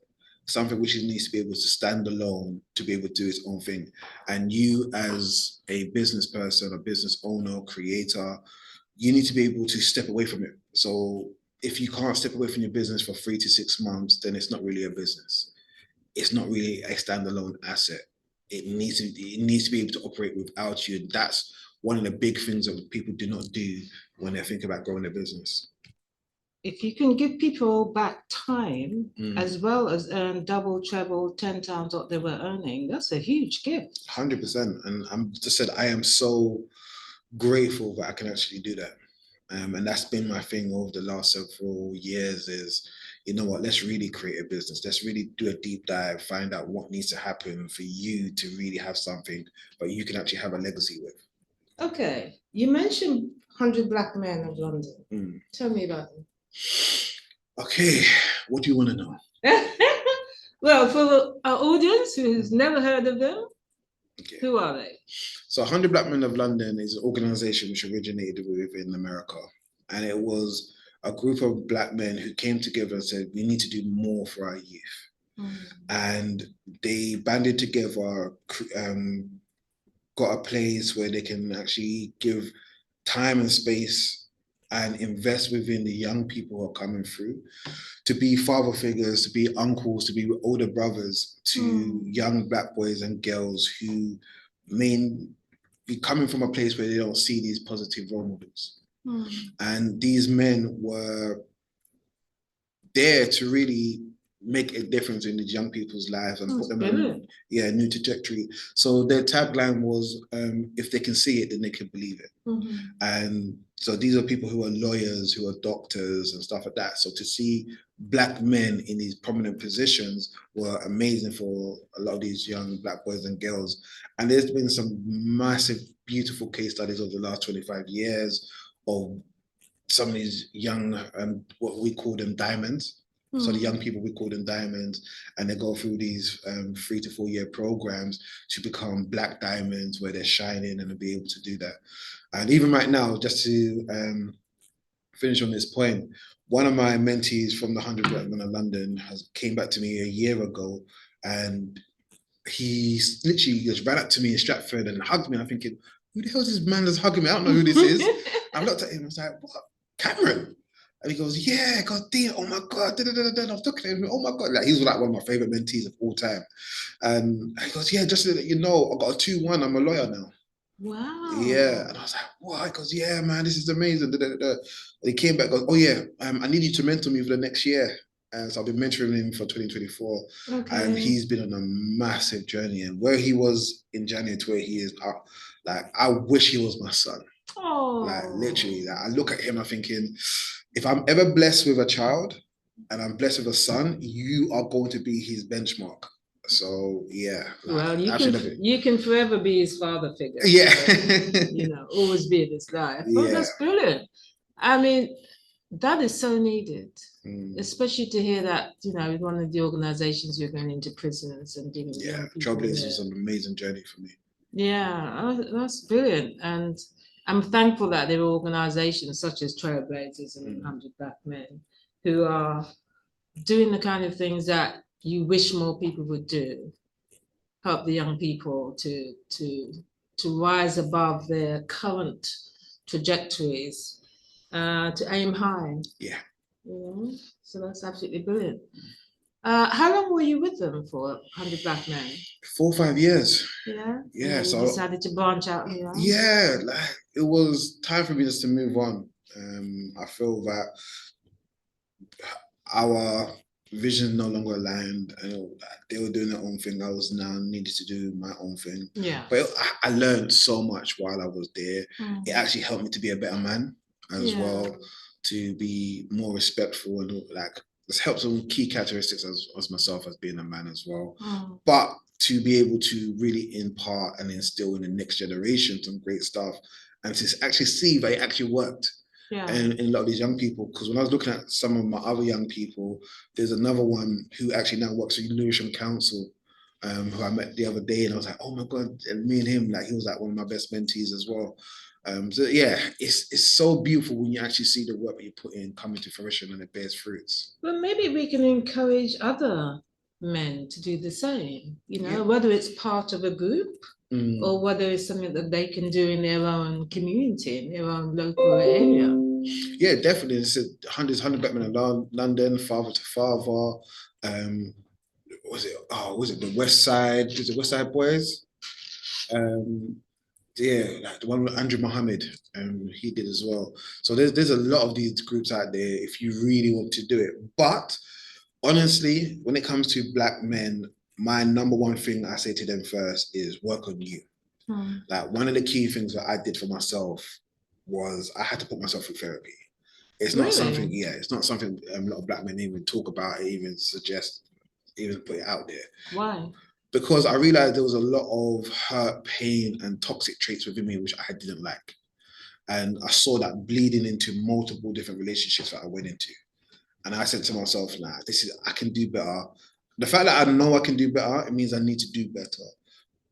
something which needs to be able to stand alone, to be able to do its own thing. And you as a business person, a business owner, creator, you need to be able to step away from it. So if you can't step away from your business for 3 to 6 months, then it's not really a business. It's not really a standalone asset. It needs to be able to operate without you. That's one of the big things that people do not do when they think about growing a business. If you can give people back time as well as earn double, treble, 10 times what they were earning, that's a huge gift. 100%. And I'm just said, I am so grateful that I can actually do that. And that's been my thing over the last several years is, you know what, let's really create a business. Let's really do a deep dive, find out what needs to happen for you to really have something, but you can actually have a legacy with. Okay. You mentioned 100 Black Men of London. Tell me about them. Okay. What do you want to know? Well, for our audience who's never heard of them, who are they? So 100 Black Men of London is an organization which originated within America. And it was a group of Black men who came together and said, we need to do more for our youth. And they banded together, got a place where they can actually give time and space and invest within the young people who are coming through, to be father figures, to be uncles, to be older brothers to young Black boys and girls who may be coming from a place where they don't see these positive role models. And these men were there to really make a difference in these young people's lives and put them on a new trajectory. So their tagline was, if they can see it, then they can believe it. And so these are people who are lawyers, who are doctors and stuff like that. So to see Black men in these prominent positions were amazing for a lot of these young Black boys and girls. And there's been some massive, beautiful case studies over the last 25 years of some of these young, what we call them diamonds. So the young people, we call them diamonds, and they go through these 3 to 4 year programs to become Black diamonds where they're shining and they'll be able to do that. And even right now, just to finish on this point, one of my mentees from the 100 Black Men of London came back to me a year ago, and he literally just ran up to me in Stratford and hugged me. I'm thinking, who the hell is this man that's hugging me? I don't know who this is. I looked at him and I was like, what? Cameron? And he goes, yeah, God damn, oh my God, I was looking at him, oh my God. Like, he was like one of my favorite mentees of all time. And he goes, yeah, just so that you know, I got a 2-1, I'm a lawyer now. Wow. Yeah. And I was like, what? He goes, yeah, man, this is amazing. And he came back, goes, oh yeah, I need you to mentor me for the next year. And so I've been mentoring him for 2024. And he's been on a massive journey. And where he was in January to where he is now, like, I wish he was my son. Like, literally, like, I look at him, I'm thinking, if I'm ever blessed with a child and I'm blessed with a son, you are going to be his benchmark. So yeah. Well, you can forever be his father figure. Yeah. So, always be in his life. Oh, that's brilliant. I mean, that is so needed, especially to hear that, one of the organizations you're going into prisons and dealing with young people. Trailblazers is an amazing journey for me. Yeah, that's brilliant. And I'm thankful that there are organizations such as Trailblazers and 100 Black Men who are doing the kind of things that you wish more people would do. Help the young people to rise above their current trajectories, to aim high. Yeah. So that's absolutely brilliant. How long were you with them for, 100 Black Men? 4 or 5 years. Yeah. Yeah. So you decided to branch out here. Yeah, like, it was time for me just to move on. I feel that our vision no longer aligned, and they were doing their own thing. I was now needed to do my own thing. Yeah. But I learned so much while I was there. Mm. It actually helped me to be a better man as Yeah. well, to be more respectful, and like this helps some key characteristics as myself as being a man as well. Mm. But to be able to really impart and instill in the next generation some great stuff, and to actually see that it actually worked. Yeah. And a lot of these young people, because when I was looking at some of my other young people, there's another one who actually now works for University Council, who I met the other day, and I was like, oh my God, and me and him, like, he was like one of my best mentees as well. So yeah, it's so beautiful when you actually see the work that you put in coming to fruition and it bears fruits. Well, maybe we can encourage other men to do the same, Yeah. whether it's part of a group Mm. or whether it's something that they can do in their own community, in their own local area. Yeah, definitely. It's 100 black men in London, father to father. Was it the West Side? Was it West Side Boys? Yeah, like the one with Andrew Muhammad, he did as well. So there's a lot of these groups out there if you really want to do it. But honestly, when it comes to black men, my number one thing I say to them first is work on you. Like, one of the key things that I did for myself was I had to put myself through therapy. It's not something, it's not something a lot of black men even talk about, even suggest, even put it out there. Why? Because I realized there was a lot of hurt, pain, and toxic traits within me which I didn't like. And I saw that bleeding into multiple different relationships that I went into. And I said to myself, nah, I can do better. The fact that I know I can do better, it means I need to do better.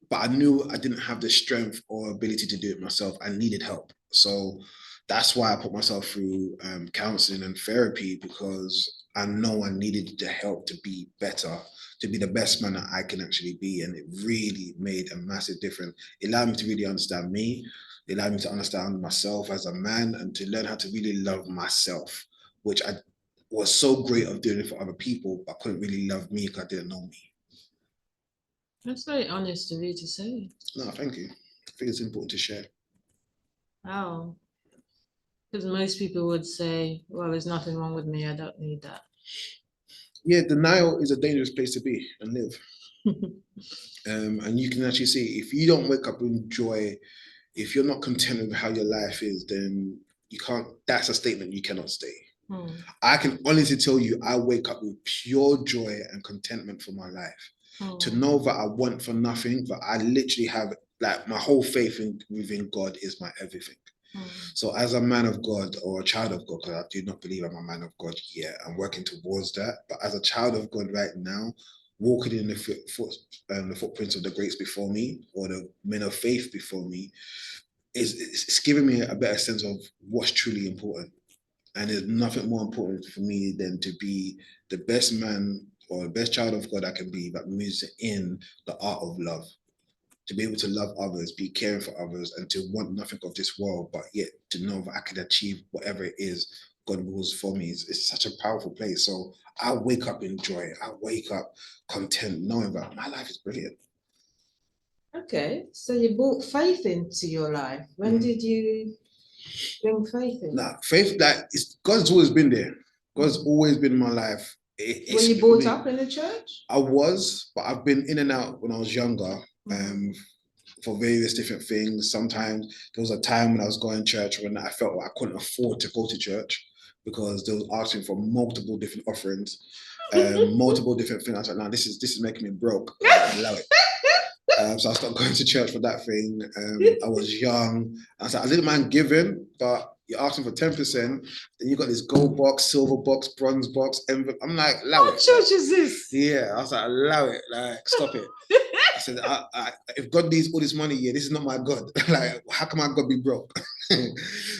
But I knew I didn't have the strength or ability to do it myself. I needed help. So that's why I put myself through counseling and therapy, because I know I needed the help to be better, to be the best man that I can actually be. And it really made a massive difference. It allowed me to really understand me. It allowed me to understand myself as a man and to learn how to really love myself, which I was so great of doing it for other people, but couldn't really love me because I didn't know me. That's very honest of you to say. No, thank you. I think it's important to share. Wow. Because most people would say, well, there's nothing wrong with me. I don't need that. Yeah, denial is a dangerous place to be and live. And you can actually see, if you don't wake up with joy, if you're not content with how your life is, then you can't, that's a statement you cannot stay. I can honestly tell you, I wake up with pure joy and contentment for my life. To know that I want for nothing, that I literally have, like, my whole faith within God is my everything. So as a man of God or a child of God, because I do not believe I'm a man of God yet, I'm working towards that. But as a child of God right now, walking in the footprints of the greats before me, or the men of faith before me, it's giving me a better sense of what's truly important. And there's nothing more important for me than to be the best man or the best child of God I can be, that moves in the art of love. To be able to love others, be caring for others, and to want nothing of this world, but yet to know that I can achieve whatever it is God wills for me. It's such a powerful place. So I wake up in joy. I wake up content, knowing that my life is brilliant. Okay, so you brought faith into your life. When did you bring faith in? Nah, faith, like, God's always been there. God's always been in my life. Were you brought up in a church? I was, but I've been in and out when I was younger. For various different things. Sometimes there was a time when I was going to church when I felt like I couldn't afford to go to church because they was asking for multiple different offerings, multiple different things. I was like, no, this is making me broke. I allow it. So I stopped going to church for that thing. I was young. I was like, I didn't mind giving, but you're asking for 10%. Then you got this gold box, silver box, bronze box, envelope. I'm like, allow it. What church is this? Yeah, I was like, allow it. Like, stop it. I said, if God needs all this money, this is not my God. Like, how can my God be broke?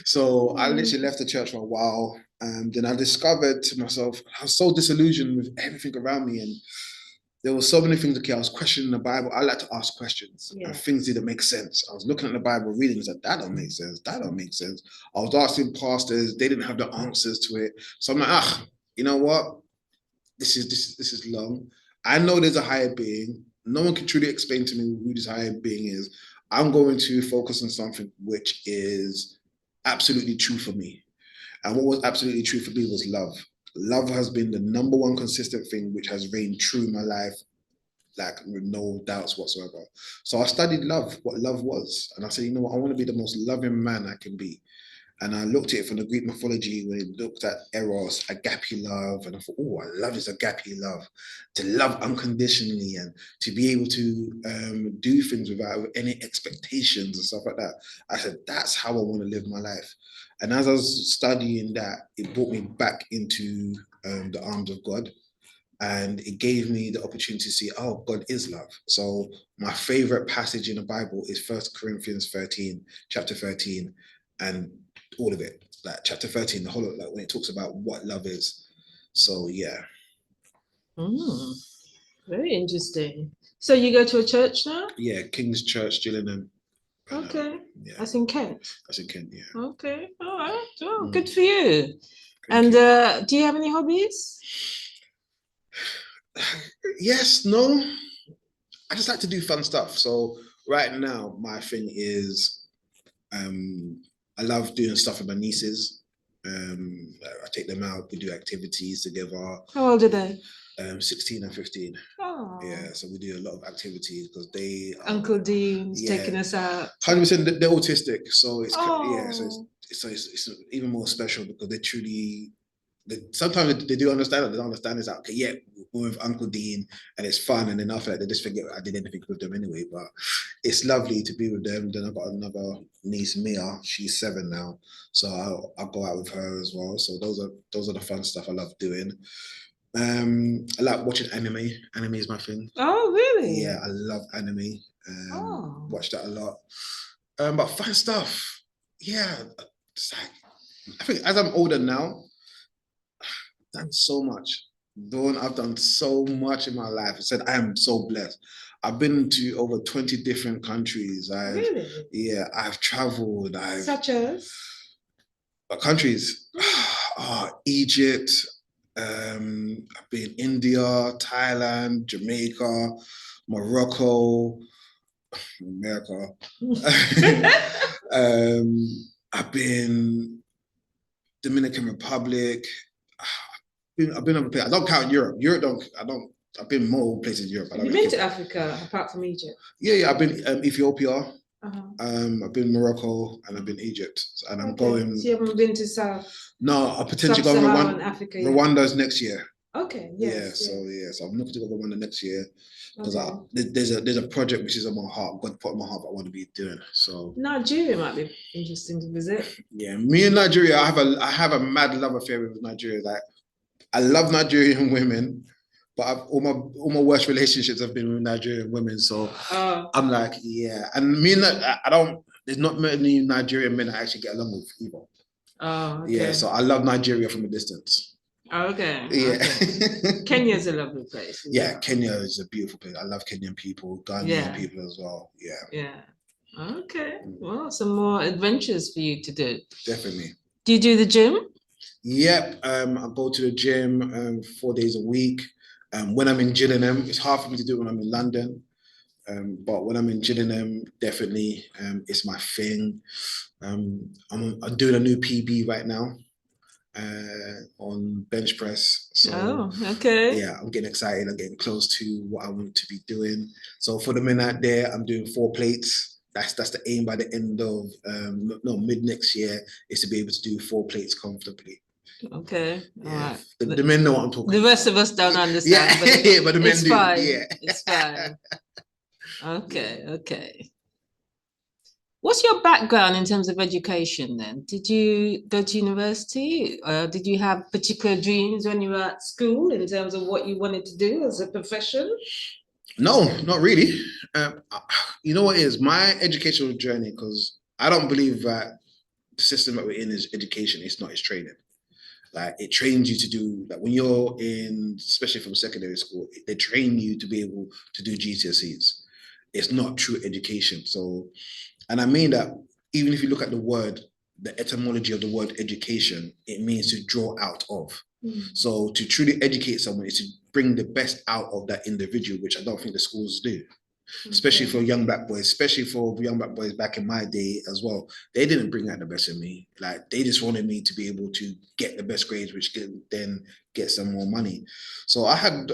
So I literally left the church for a while. And then I discovered to myself, I was so disillusioned with everything around me. And there were so many things. Okay, I was questioning the Bible. I like to ask questions, and things didn't make sense. I was looking at the Bible, reading, and said, that don't make sense. That don't make sense. I was asking pastors, they didn't have the answers to it. So I'm like, you know what? This is long. I know there's a higher being. No one can truly explain to me who this higher being is. I'm going to focus on something which is absolutely true for me. And what was absolutely true for me was love. Love has been the number one consistent thing which has reigned true in my life, like with no doubts whatsoever. So I studied love, what love was. And I said, you know what, I want to be the most loving man I can be. And I looked at it from the Greek mythology when it looked at Eros, agape love, and I thought, oh, I love this agape love, to love unconditionally and to be able to do things without any expectations and stuff like that. I said, that's how I want to live my life. And as I was studying that, it brought me back into the arms of God. And it gave me the opportunity to see, oh, God is love. So my favorite passage in the Bible is 1 Corinthians 13, chapter 13, and all of it. Like chapter 13, the whole of, like when it talks about what love is. So yeah. Very interesting. So you go to a church now? Yeah, King's Church, Gillingham. Okay. Yeah. That's in Kent. That's in Kent, yeah. Okay. All right. Oh, good for you. Thank And you. do you have any hobbies? Yes, no. I just like to do fun stuff. So right now, my thing is I love doing stuff with my nieces. I take them out, we do activities together. How old are they? 16 and 15. Oh. Yeah, so we do a lot of activities because they are, Uncle Dean's taking us out. 100%. They're autistic, so it's Oh. yeah, so it's even more special because they truly. Sometimes they do understand it. They don't understand. It's like, okay, yeah, we're with Uncle Dean and it's fun, and then after that they just forget I did anything with them anyway. But it's lovely to be with them. Then I've got another niece, Mia. She's 7 now, so I'll go out with her as well. So those are the fun stuff I love doing. I like watching anime. Anime is my thing. Oh, really? Yeah, I love anime. Watch that a lot. But fun stuff. Yeah, it's like, I think as I'm older now, I've done so much. I've done so much in my life. I said I am so blessed. I've been to over 20 different countries. Really? Yeah, I've traveled. Such as? Countries. Egypt. I've been India, Thailand, Jamaica, Morocco, America. I've been Dominican Republic. I've been other places. I don't count Europe. I've been more places in Europe. Have you been to Africa apart from Egypt? Yeah. I've been Ethiopia. I've been Morocco and I've been Egypt, and I'm going. So you haven't been to South? No, I potentially go Africa. Rwanda's next year. Okay. Yes. So I'm looking to go to Rwanda next year because there's a project which is on my heart. God put on my heart that I want to be doing. So Nigeria might be interesting to visit. Yeah, me and Nigeria, I have a mad love affair with Nigeria. Like I love Nigerian women, but all my worst relationships have been with Nigerian women. So I'm like, yeah, and me and I don't. There's not many Nigerian men I actually get along with either. Oh, okay. Yeah, so I love Nigeria from a distance. Oh, okay. Yeah. Okay. Kenya's a lovely place. Yeah, Kenya is a beautiful place. I love Kenyan people, Ghanaian people as well. Yeah. Yeah. Okay. Well, some more adventures for you to do. Definitely. Do you do the gym? Yep. I go to the gym 4 days a week. When I'm in Gillingham, it's hard for me to do it when I'm in London. But when I'm in Gillingham, definitely it's my thing. I'm doing a new PB right now on bench press. So okay. Yeah, I'm getting excited. I'm getting close to what I want to be doing. So for the men out there, I'm doing 4 plates. That's the aim by the end of mid next year is to be able to do 4 plates comfortably. Okay. Yeah. All right. The men know what I'm talking about. The rest of us don't understand. Yeah, but the men do. Fine. Yeah. It's fine. Okay. What's your background in terms of education then? Did you go to university? Did you have particular dreams when you were at school in terms of what you wanted to do as a profession? No, not really. You know what is my educational journey, because I don't believe that the system that we're in is education. It's not, it's training. Like it trains you to do that when you're in, especially from secondary school, they train you to be able to do GCSEs. It's not true education. So, and I mean that even if you look at the word, the etymology of the word education, it means to draw out of. So to truly educate someone is to bring the best out of that individual, which I don't think the schools do. especially Okay. for young black boys, especially for young black boys back in my day as well. They didn't bring out the best in me. Like they just wanted me to be able to get the best grades, which could then get some more money. So I had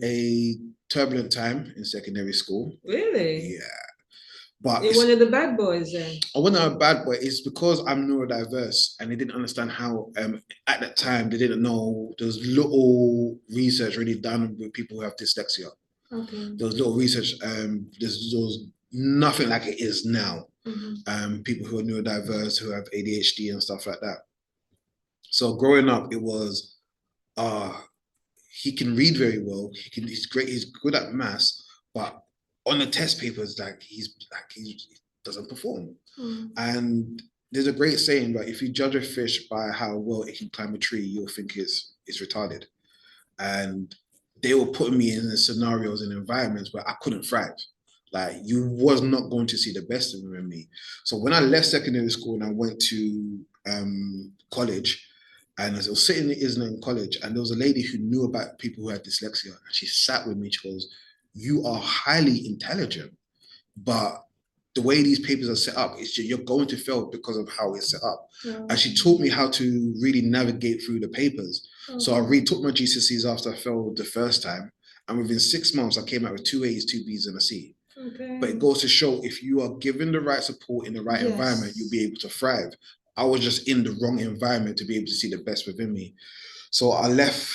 a turbulent time in secondary school. Really? Yeah. But You're one of the bad boys then. I wasn't a bad boy. It's because I'm neurodiverse and they didn't understand how, at that time, they didn't know there was little research really done with people who have dyslexia. Okay. There was little research, there was nothing like it is now. People who are neurodiverse, who have ADHD and stuff like that. So growing up, it was, he can read very well. He's great. He's good at maths, but on the test papers, he doesn't perform. And there's a great saying that if you judge a fish by how well it can climb a tree, you'll think it's retarded. And they were putting me in scenarios and environments where I couldn't thrive. Like you was not going to see the best of me. So when I left secondary school and I went to college, and as I was sitting in Islington College, and there was a lady who knew about people who had dyslexia, and she sat with me. She goes, "You are highly intelligent, but the way these papers are set up, you're going to fail because of how it's set up." And she taught me how to really navigate through the papers. So I retook my GCSEs after I failed the first time, and within 6 months, I came out with 2 A's, 2 B's, and a C. But it goes to show if you are given the right support in the right environment, you'll be able to thrive. I was just in the wrong environment to be able to see the best within me. So I left,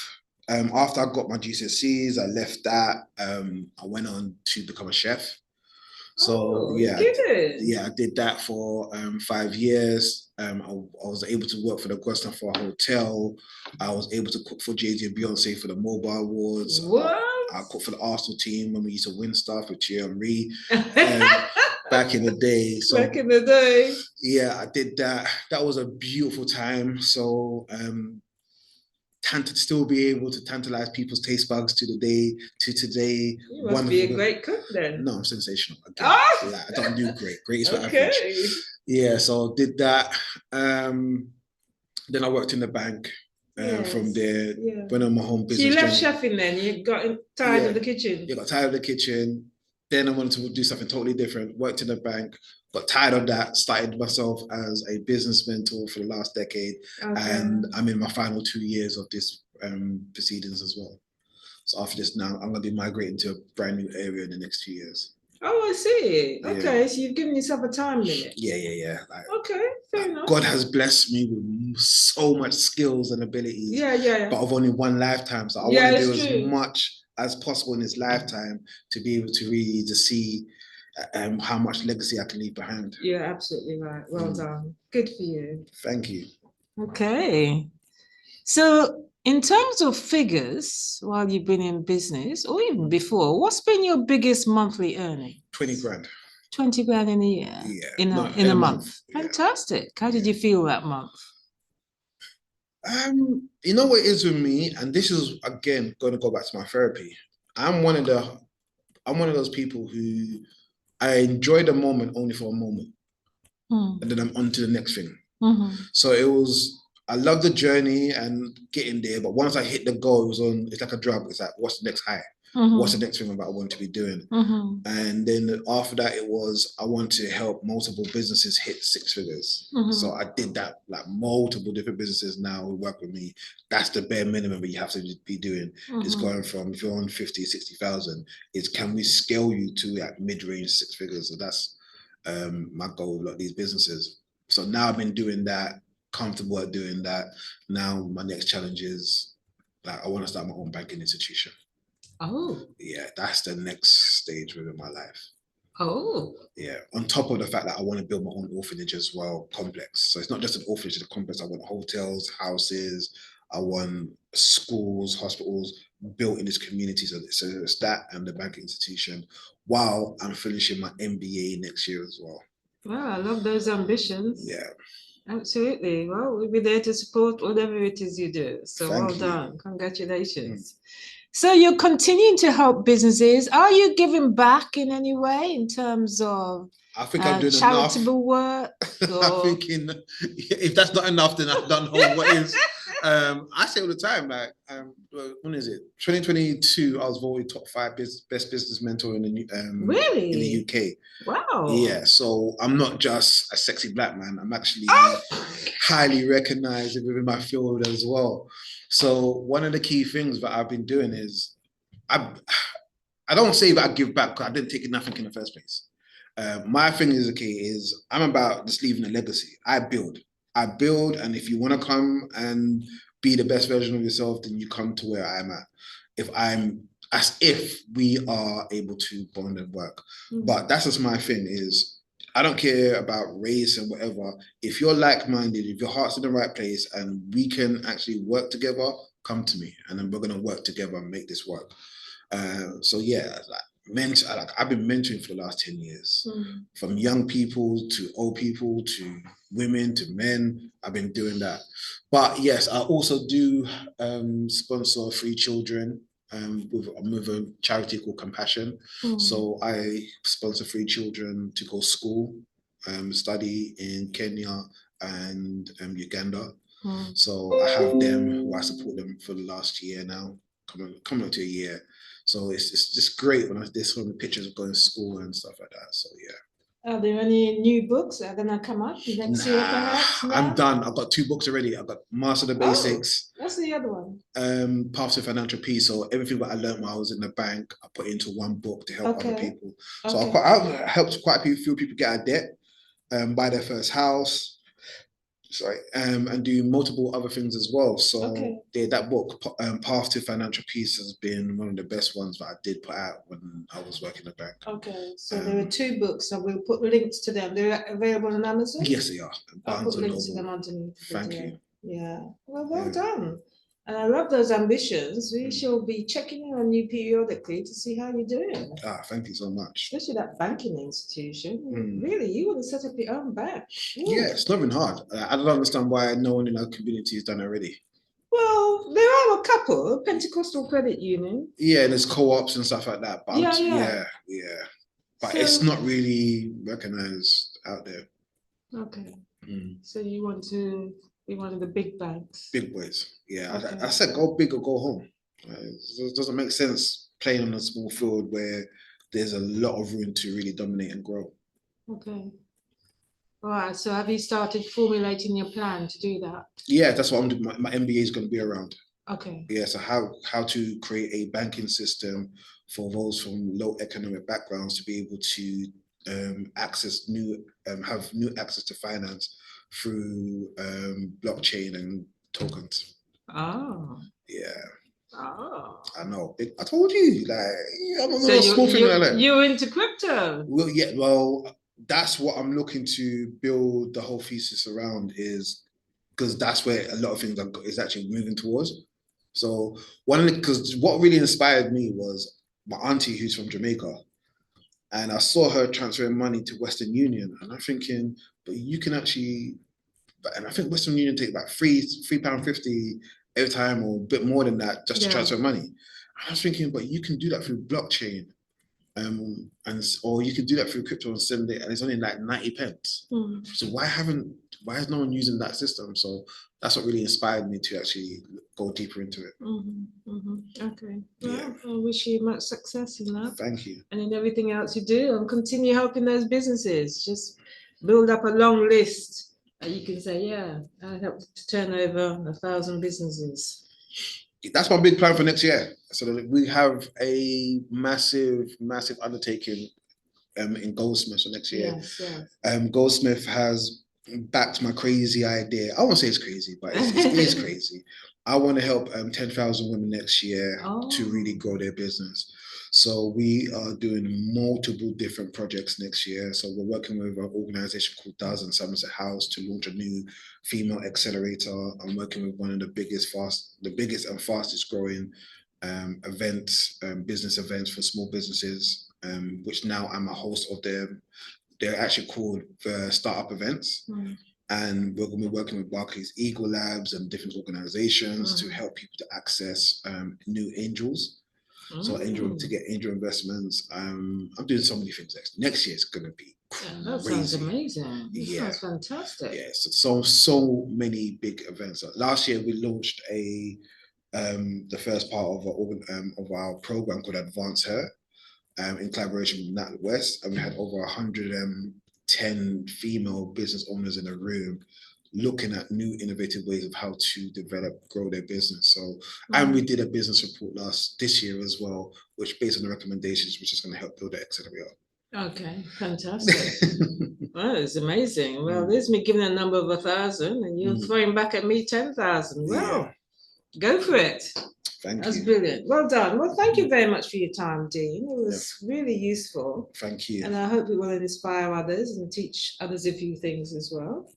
after I got my GCSEs, I left that. I went on to become a chef. So I did that for 5 years. I was able to work for the Goldsmith Hotel. I was able to cook for Jay-Z and Beyonce for the Mobile Awards. What? I cooked for the Arsenal team when we used to win stuff with Thierry back in the day. So back in the day. Yeah, I did that. That was a beautiful time. So to still be able to tantalize people's taste buds to today. You must be a great cook then. No, I'm sensational. Again, I don't do great. Great is for average. Yeah, so did that. Then I worked in the bank. From there, went on my home business. So you left chefing then? You got tired of the kitchen? Yeah, got tired of the kitchen. Then I wanted to do something totally different. Worked in the bank, got tired of that, started myself as a business mentor for the last decade. And I'm in my final 2 years of this proceedings as well. So after this now, I'm going to be migrating to a brand new area in the next few years. Oh, I see. Okay, so you've given yourself a time limit. Yeah. Okay, fair enough. God has blessed me with so much skills and abilities. Yeah. But I've only one lifetime, so I want to do as much as possible in this lifetime to be able to really see how much legacy I can leave behind. Yeah, absolutely right. Well done. Good for you. Thank you. Okay. So in terms of figures, while you've been in business or even before, what's been your biggest monthly earning? 20 grand. 20 grand in a year? Yeah. In a month. Fantastic. How did you feel that month? You know what it is with me, and this is again going to go back to my therapy. I'm one of those people who I enjoy the moment only for a moment, and then I'm on to the next thing. So I love the journey and getting there, but once I hit the goal, it's like a drug. It's like, what's the next high? What's the next thing that I want to be doing? And then after that, I want to help multiple businesses hit 6 figures. So I did that, like multiple different businesses now who work with me. That's the bare minimum that you have to be doing. It's going from, if you're on 50, 60,000, can we scale you to like mid-range 6 figures? So that's my goal with these businesses. So now I've been doing that, comfortable at doing that. Now my next challenge is I want to start my own banking institution. Oh. Yeah, that's the next stage within my life. Oh. Yeah, on top of the fact that I want to build my own orphanage as well, complex. So it's not just an orphanage, it's a complex. I want hotels, houses, I want schools, hospitals built in this community. So it's that and the banking institution while I'm finishing my MBA next year as well. Wow, I love those ambitions. Yeah. Absolutely. Well, we'll be there to support whatever it is you do. So well done. Congratulations. So you're continuing to help businesses. Are you giving back in any way in terms of I think I'm doing charitable enough. work? Or... I'm thinking if that's not enough, then I've done what is. I say all the time, like, when is it? 2022, I was voted top 5 best business mentor in the Really? in the UK. Wow. Yeah, so I'm not just a sexy black man. I'm actually Oh! highly recognized within my field as well. So one of the key things that I've been doing is I don't say that I give back because I didn't take nothing in the first place. My thing is, okay, is I'm about just leaving a legacy. I build, and if you want to come and be the best version of yourself, then you come to where I'm at. As if we are able to bond and work. But that's just my thing is, I don't care about race and whatever. If you're like-minded, if your heart's in the right place and we can actually work together, come to me and then we're going to work together and make this work. So yeah, I've been mentoring for the last 10 years, from young people to old people to women to men. I've been doing that. But yes, I also do sponsor free children. I'm with a charity called Compassion. So I sponsor free children to go to school, study in Kenya and Uganda. So I have them who I support them for the last year now, coming up to a year. So it's just great when there's so many pictures of going to school and stuff like that. So yeah. Are there any new books that are gonna come up next year, perhaps? No? I'm done. I've got 2 books already. I've got Master the Basics. What's the other one? Path to Financial Peace. So everything that I learned while I was in the bank, I put into one book to help other people. So I've helped quite a few people get out of debt, buy their first house. And do multiple other things as well. So that book, Path to Financial Peace, has been one of the best ones that I did put out when I was working in the bank. Okay, so there are 2 books, so we'll put links to them. They're available on Amazon? Yes, they are. I'll put links to them underneath. Thank you. Yeah, well done. And I love those ambitions. We shall be checking in on you periodically to see how you're doing. Thank you so much. Especially that banking institution. Really, you want to set up your own bank. Yeah, it's not been hard. I don't understand why no one in our community has done it already. Well, there are a couple, Pentecostal Credit Union. Yeah, there's co-ops and stuff like that. But yeah. But so, it's not really recognized out there. Okay. So you want to be one of the big banks? Big boys, yeah. Okay. I said go big or go home. It doesn't make sense playing on a small field where there's a lot of room to really dominate and grow. Okay. All right. So have you started formulating your plan to do that? Yeah, that's what I'm doing. My MBA is going to be around. Okay. Yeah, so how to create a banking system for those from low economic backgrounds to be able to have new access to finance through blockchain and tokens. Oh. Yeah. Oh. I know. I told you, I'm not a small thing like that. You're into crypto. Well, yeah. Well, that's what I'm looking to build the whole thesis around, is because that's where a lot of things is actually moving towards. So because what really inspired me was my auntie, who's from Jamaica. And I saw her transferring money to Western Union, and I'm thinking, but you can actually, and I think Western Union take about £3.50 every time, or a bit more than that, just to transfer money. And I was thinking, but you can do that through blockchain, or you can do that through crypto and send it, and it's only like 90 pence. So why is no one using that system? So that's what really inspired me to actually go deeper into it. Okay. Well, I wish you much success in that. Thank you. And in everything else you do, and continue helping those businesses. Just build up a long list. You can say, yeah, I helped to turn over 1,000 businesses. That's my big plan for next year. So that we have a massive undertaking in Goldsmith for next year. Yes. Goldsmith has backed my crazy idea. I won't say it's crazy, but it is crazy. I want to help 10,000 women next year to really grow their business. So we are doing multiple different projects next year. So we're working with an organization called Dozen Somerset House to launch a new female accelerator. I'm working with one of the biggest and fastest growing business events for small businesses, which now I'm a host of them. They're actually called the Startup Events. And we're going to be working with Barclays Eagle Labs and different organizations to help people to access new angels. So to get angel investments. I'm doing so many things next year. It's going to be That sounds crazy. amazing. That Yeah. sounds fantastic. Yes, so many big events. Last year we launched the first part of our program called Advance Her, in collaboration with NatWest, and we had over 110 female business owners in the room looking at new innovative ways of how to grow their business. So, and we did a business report this year as well, which based on the recommendations, which is going to help build the accelerator. Okay, fantastic. Well, it's amazing. Well, Mm. there's me giving a number of 1,000 and you're throwing back at me 10,000. Well, go for it. That's brilliant. Well done. Well, thank you very much for your time, Dean. It was really useful. Thank you. And I hope it will inspire others and teach others a few things as well.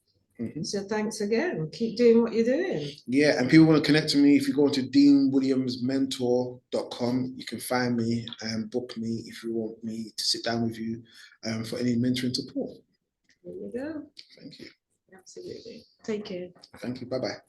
So thanks again. Keep doing what you're doing. Yeah, and people want to connect to me. If you go to deanwilliamsmentor.com, you can find me and book me if you want me to sit down with you for any mentoring support. There you go. Thank you. Absolutely. Take care. Thank you. Bye-bye.